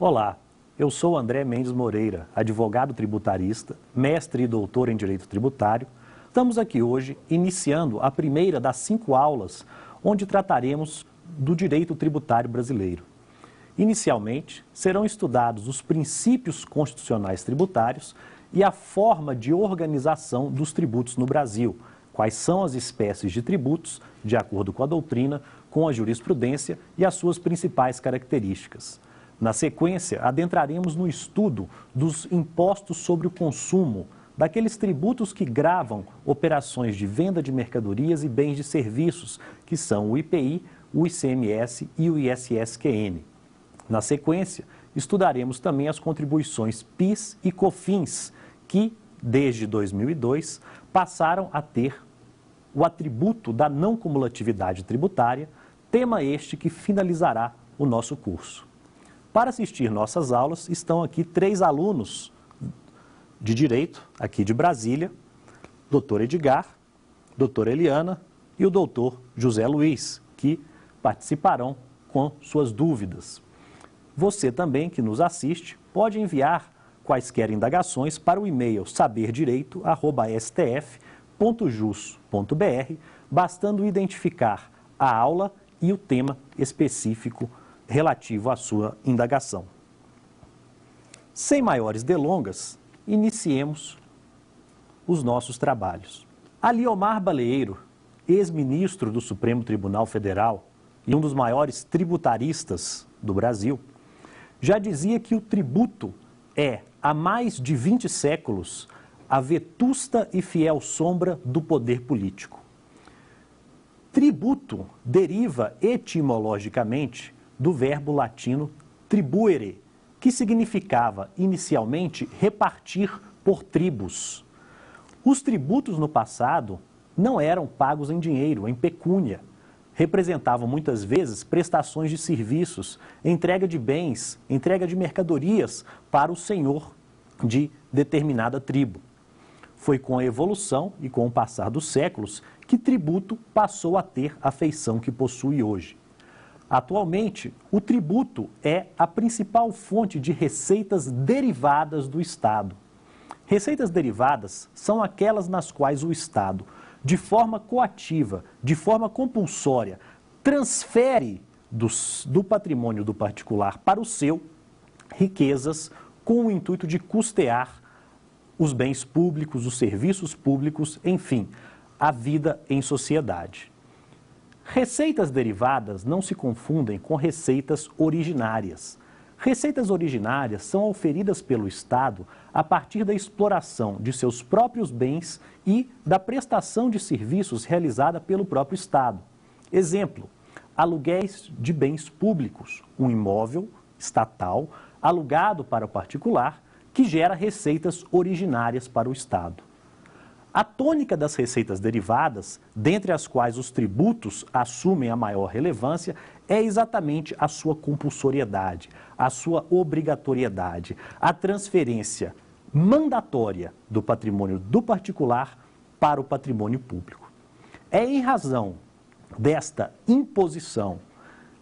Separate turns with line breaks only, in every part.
Olá, eu sou André Mendes Moreira, advogado tributarista, mestre e doutor em Direito Tributário. Estamos aqui hoje iniciando a primeira das 5 aulas onde trataremos do direito tributário brasileiro. Inicialmente, serão estudados os princípios constitucionais tributários e a forma de organização dos tributos no Brasil, quais são as espécies de tributos, de acordo com a doutrina, com a jurisprudência e as suas principais características. Na sequência, adentraremos no estudo dos impostos sobre o consumo, daqueles tributos que gravam operações de venda de mercadorias e bens de serviços, que são o IPI, o ICMS e o ISS-QN. Na sequência, estudaremos também as contribuições PIS e COFINS, que, desde 2002, passaram a ter o atributo da não cumulatividade tributária, tema este que finalizará o nosso curso. Para assistir nossas aulas, estão aqui 3 alunos de Direito, aqui de Brasília, Dr. Edgar, doutora Eliana e o Dr. José Luiz, que participarão com suas dúvidas. Você também, que nos assiste, pode enviar quaisquer indagações para o e-mail saberdireito@stf.jus.br, bastando identificar a aula e o tema específico relativo à sua indagação. Sem maiores delongas, iniciemos os nossos trabalhos. Aliomar Baleeiro, ex-ministro do Supremo Tribunal Federal e um dos maiores tributaristas do Brasil, já dizia que o tributo é, há mais de 20 séculos, a vetusta e fiel sombra do poder político. Tributo deriva etimologicamente do verbo latino tribuere, que significava inicialmente repartir por tribos. Os tributos no passado não eram pagos em dinheiro, em pecúnia. Representavam muitas vezes prestações de serviços, entrega de bens, entrega de mercadorias para o senhor de determinada tribo. Foi com a evolução e com o passar dos séculos que tributo passou a ter a feição que possui hoje. Atualmente, o tributo é a principal fonte de receitas derivadas do Estado. Receitas derivadas são aquelas nas quais o Estado, de forma coativa, de forma compulsória, transfere do patrimônio do particular para o seu riquezas com o intuito de custear os bens públicos, os serviços públicos, enfim, a vida em sociedade. Receitas derivadas não se confundem com receitas originárias. Receitas originárias são auferidas pelo Estado a partir da exploração de seus próprios bens e da prestação de serviços realizada pelo próprio Estado. Exemplo, aluguéis de bens públicos, um imóvel estatal alugado para o particular que gera receitas originárias para o Estado. A tônica das receitas derivadas, dentre as quais os tributos assumem a maior relevância, é exatamente a sua compulsoriedade, a sua obrigatoriedade, a transferência mandatória do patrimônio do particular para o patrimônio público. É em razão desta imposição,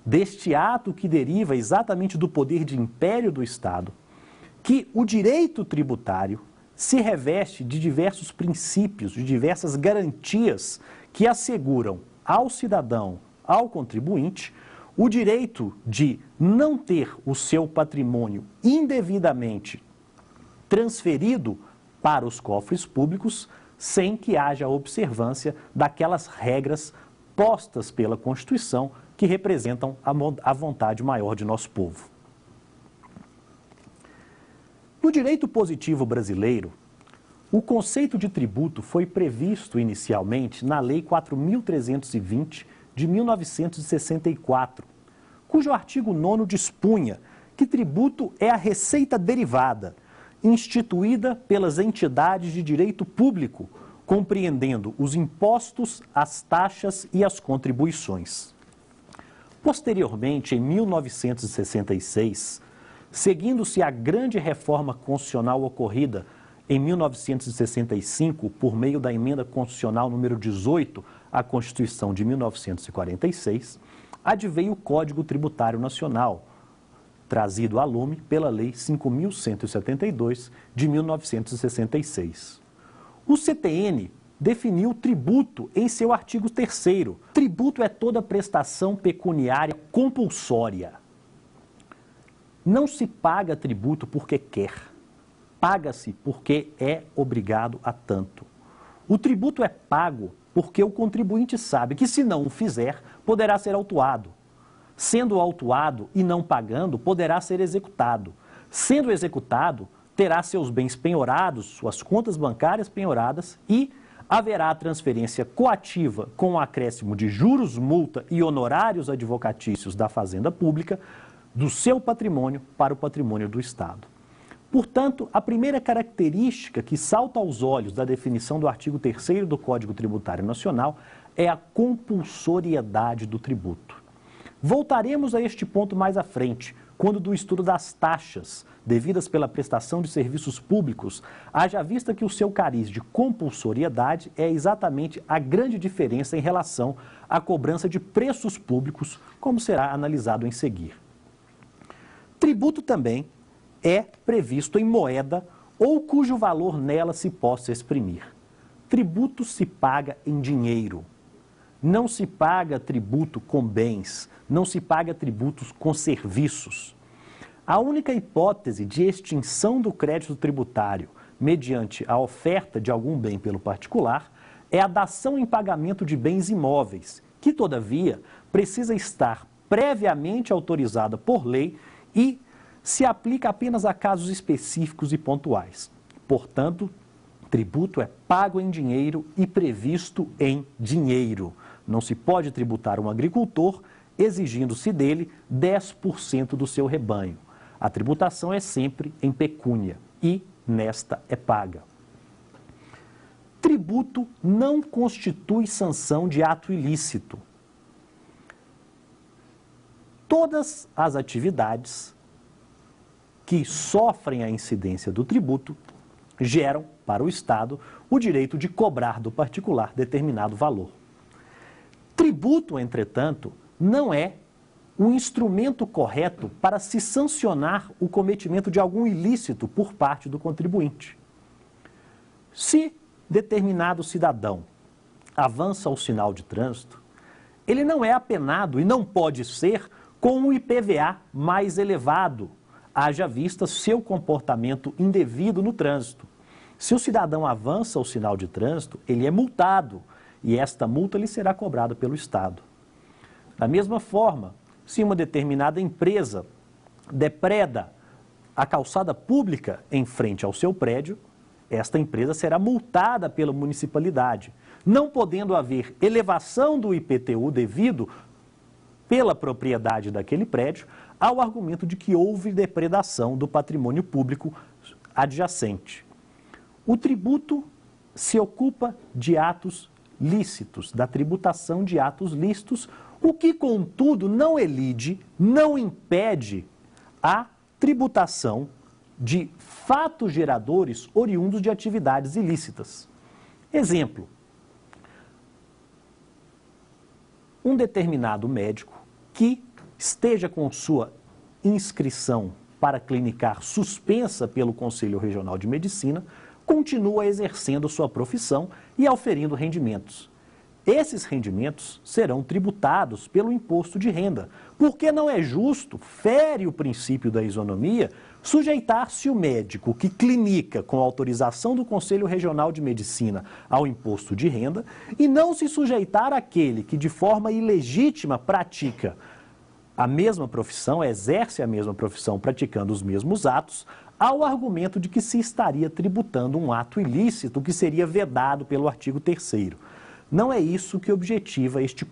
deste ato que deriva exatamente do poder de império do Estado, que o direito tributário se reveste de diversos princípios, de diversas garantias que asseguram ao cidadão, ao contribuinte, o direito de não ter o seu patrimônio indevidamente transferido para os cofres públicos sem que haja observância daquelas regras postas pela Constituição que representam a vontade maior de nosso povo. No direito positivo brasileiro, o conceito de tributo foi previsto inicialmente na Lei 4.320 de 1964, cujo artigo 9º dispunha que tributo é a receita derivada, instituída pelas entidades de direito público, compreendendo os impostos, as taxas e as contribuições. Posteriormente, em 1966, seguindo-se a grande reforma constitucional ocorrida em 1965 por meio da emenda constitucional número 18 à Constituição de 1946, adveio o Código Tributário Nacional, trazido à lume pela Lei 5.172 de 1966. O CTN definiu o tributo em seu artigo 3º. Tributo é toda prestação pecuniária compulsória. Não se paga tributo porque quer, paga-se porque é obrigado a tanto. O tributo é pago porque o contribuinte sabe que, se não o fizer, poderá ser autuado. Sendo autuado e não pagando, poderá ser executado. Sendo executado, terá seus bens penhorados, suas contas bancárias penhoradas e haverá a transferência coativa com o acréscimo de juros, multa e honorários advocatícios da Fazenda Pública do seu patrimônio para o patrimônio do Estado. Portanto, a primeira característica que salta aos olhos da definição do artigo 3º do Código Tributário Nacional é a compulsoriedade do tributo. Voltaremos a este ponto mais à frente, quando do estudo das taxas devidas pela prestação de serviços públicos, haja vista que o seu cariz de compulsoriedade é exatamente a grande diferença em relação à cobrança de preços públicos, como será analisado em seguir. Tributo também é previsto em moeda ou cujo valor nela se possa exprimir. Tributo se paga em dinheiro. Não se paga tributo com bens, não se paga tributos com serviços. A única hipótese de extinção do crédito tributário mediante a oferta de algum bem pelo particular é a dação em pagamento de bens imóveis, que, todavia, precisa estar previamente autorizada por lei e se aplica apenas a casos específicos e pontuais. Portanto, tributo é pago em dinheiro e previsto em dinheiro. Não se pode tributar um agricultor exigindo-se dele 10% do seu rebanho. A tributação é sempre em pecúnia e nesta é paga. Tributo não constitui sanção de ato ilícito. Todas as atividades que sofrem a incidência do tributo geram para o Estado o direito de cobrar do particular determinado valor. Tributo, entretanto, não é um instrumento correto para se sancionar o cometimento de algum ilícito por parte do contribuinte. Se determinado cidadão avança o sinal de trânsito, ele não é apenado e não pode ser com um IPVA mais elevado, haja vista seu comportamento indevido no trânsito. Se o cidadão avança o sinal de trânsito, ele é multado e esta multa lhe será cobrada pelo Estado. Da mesma forma, se uma determinada empresa depreda a calçada pública em frente ao seu prédio, esta empresa será multada pela municipalidade, não podendo haver elevação do IPTU devido pela propriedade daquele prédio, ao argumento de que houve depredação do patrimônio público adjacente. O tributo se ocupa de atos lícitos, da tributação de atos lícitos, o que, contudo, não elide, não impede a tributação de fatos geradores oriundos de atividades ilícitas. Exemplo: um determinado médico que esteja com sua inscrição para clinicar suspensa pelo Conselho Regional de Medicina, continua exercendo sua profissão e auferindo rendimentos. Esses rendimentos serão tributados pelo imposto de renda, porque não é justo, fere o princípio da isonomia, sujeitar-se o médico que clinica com autorização do Conselho Regional de Medicina ao imposto de renda e não se sujeitar àquele que de forma ilegítima pratica a mesma profissão, exerce a mesma profissão praticando os mesmos atos, ao argumento de que se estaria tributando um ato ilícito que seria vedado pelo artigo 3º. Não é isso que objetiva este